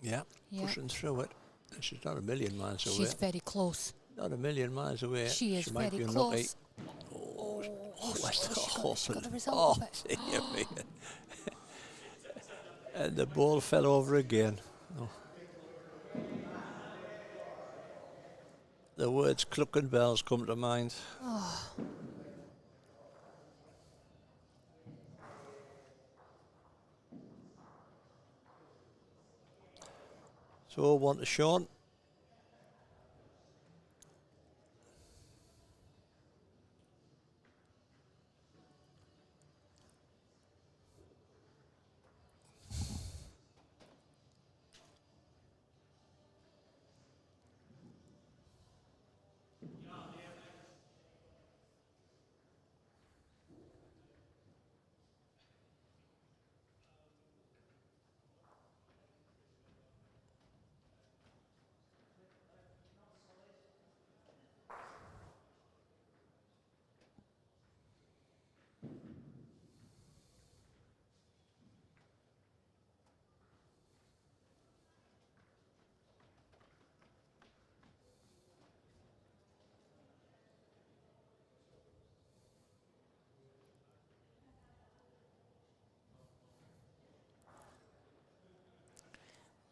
Yeah, pushing through it. And she's not a million miles away. She's very close. Not a million miles away. She is might very be close. Oh, She got the result of it. Dear me. And the ball fell over again. Oh. The words cluck and bells come to mind. Oh. So 1 to Shaun.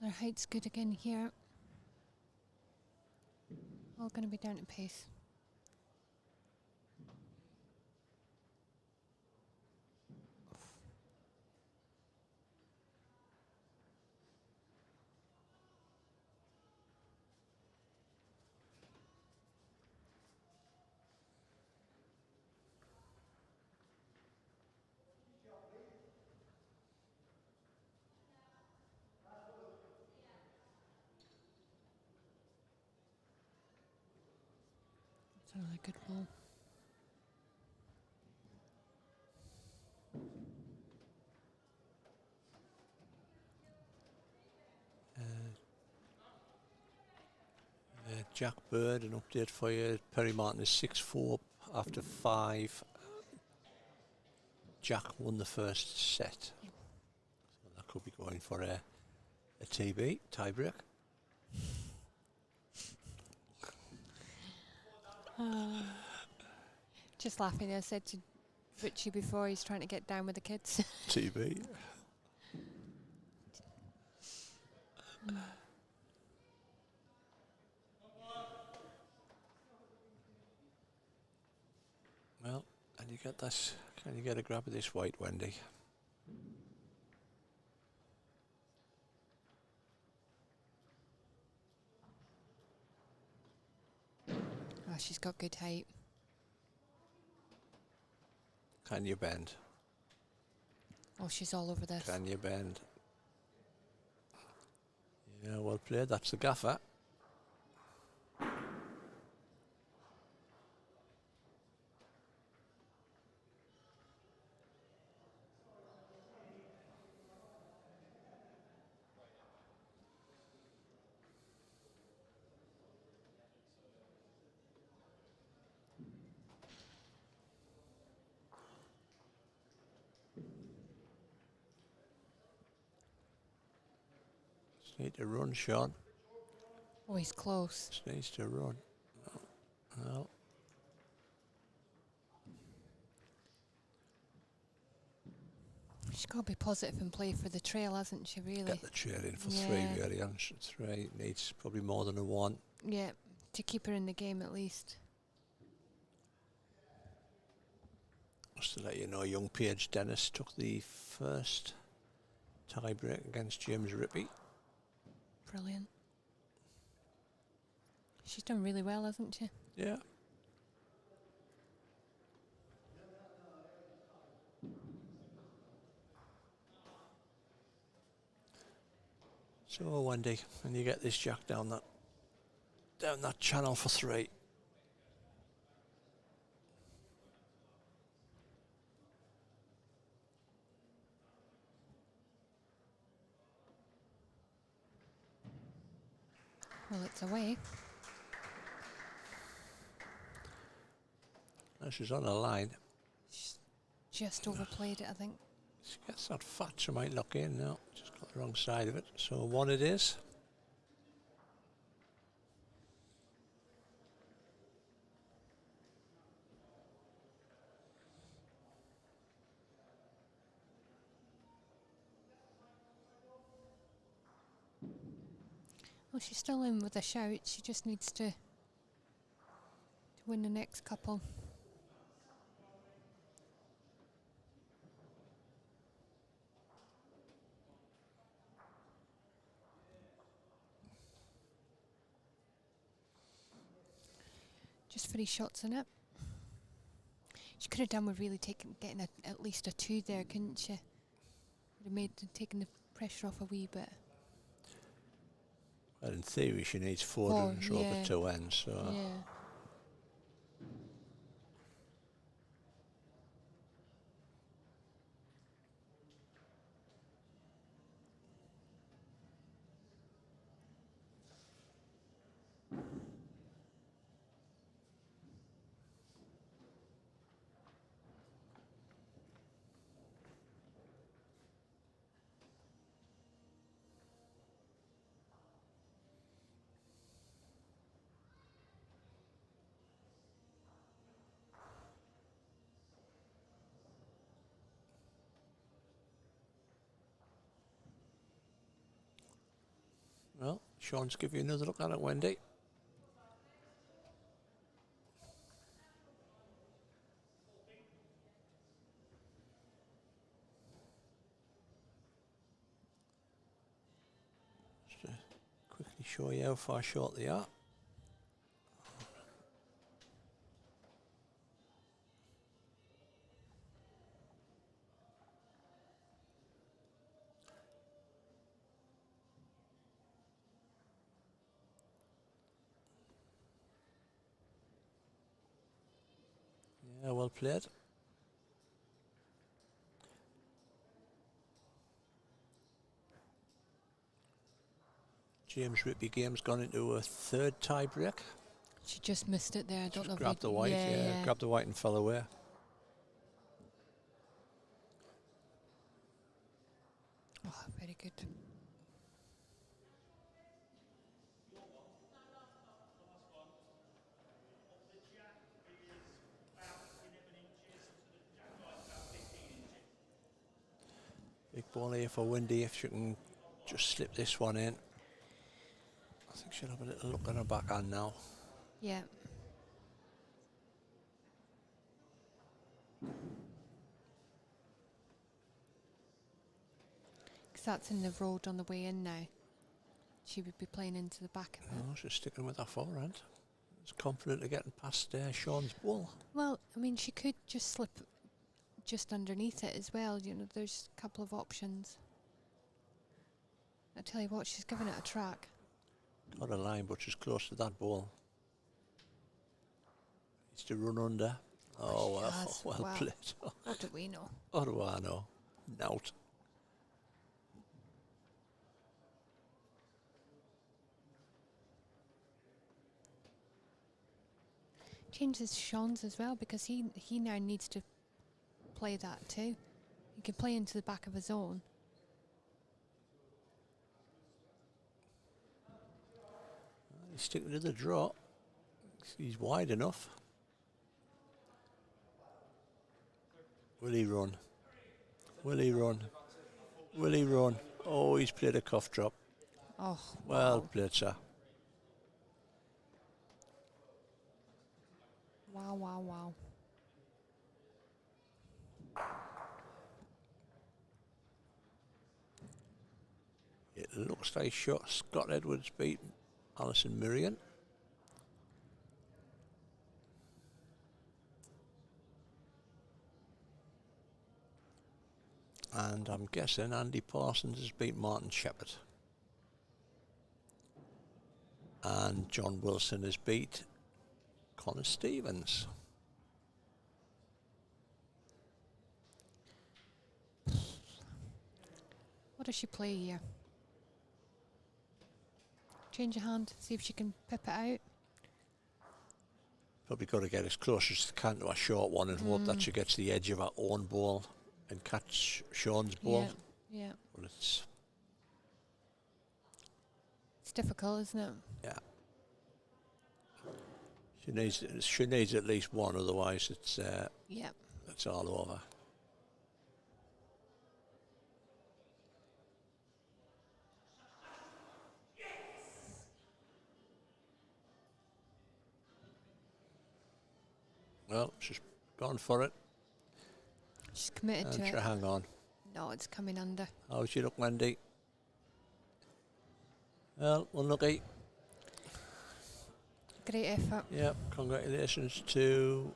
Their height's good again here. All going to be down to pace. It's a really good ball. Jack Bird, an update for you. Perry Martin is 6-4 after 5. Jack won the first set. So that could be going for a TB, tiebreak. Just laughing, I said to Richie before, he's trying to get down with the kids. TB. Well, and you get this. Can you get a grab of this white, Wendy? Oh, she's got good height. Can you bend? Oh, she's all over this. Can you bend? Yeah, well played. That's the gaffer. Just need to run, Shaun. Oh, he's close. Just needs to run. Well. She's got to be positive and play for the trail, hasn't she, really? Get the trail in for Yeah. 3, really. And 3 needs probably more than a 1. Yeah, to keep her in the game at least. Just to let you know, young Paige Dennis took the first tie-break against James Rippey. Brilliant. She's done really well, hasn't she? Yeah. So Wendy, when you get this jack down that channel for 3. Well, it's away. Now she's on a line. She's just overplayed it, I think. She gets that fat, she might lock in now. Just got the wrong side of it. So 1 it is. Well, she's still in with a shout. She just needs to win the next couple. Just 3 shots in it. She could have done with really getting at least a 2 there, couldn't she? Would have taken the pressure off a wee bit. Well, in theory, she needs 4 to throw the 2 ends. So. Yeah. Well, Shaun's give you another look at it, Wendy. Just to quickly show you how far short they are. Yeah, well played. James Rippey game's gone into a third tie break. She just missed it there. I don't know if Grabbed the white, grabbed the white and fell away. Oh, very good. Big ball here for Wendy if she can just slip this one in. I think she'll have a little look on her backhand now. Yeah. Because that's in the road on the way in now. She would be playing into the back of it. Oh, she's sticking with her forehand. She's confident of getting past Shaun's ball. Well, I mean, she could just slip just underneath it as well. You know, there's a couple of options. I tell you what, she's giving it a track. Got a line, but she's close to that ball. Needs to run under. Oh, well Wow. played. What do we know? What do I know? Nout. Changes Shaun's as well, because he now needs to play that too. He can play into the back of his own. He's sticking to the draw. He's wide enough. Will he run? Will he run? Will he run? Oh, he's played a cuff drop. Oh, Well wow. played, sir. Wow, wow, wow. It looks like Scott Edwards beat Alison Mirian. And I'm guessing Andy Parsons has beat Martin Shepherd. And John Wilson has beat Connor Stevens. What does she play here? Change your hand, see if she can pip it out. Probably got to get as close as she can to a short one and hope that she gets the edge of her own ball and catch Shaun's ball. Yeah, yeah. But it's, It's difficult, isn't it? yeah. She needs at least one, otherwise it's Yeah. all over. Well, she's gone for it. She's committed And to she'll it. hang on. No, it's coming under. How's she look, Wendy? Well, unlucky. Great effort. Yeah, congratulations to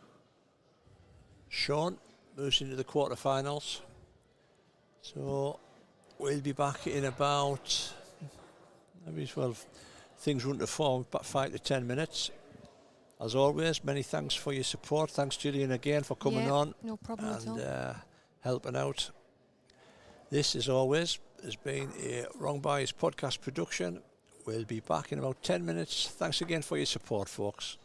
Shaun, moves into the quarterfinals. So we'll be back in about, maybe 12, things run to form, about 5 to 10 minutes. As always, many thanks for your support. Thanks, Gillian, again for coming on. No problem at all. And helping out. This, as always, has been a Wrong Bias podcast production. We'll be back in about 10 minutes. Thanks again for your support, folks.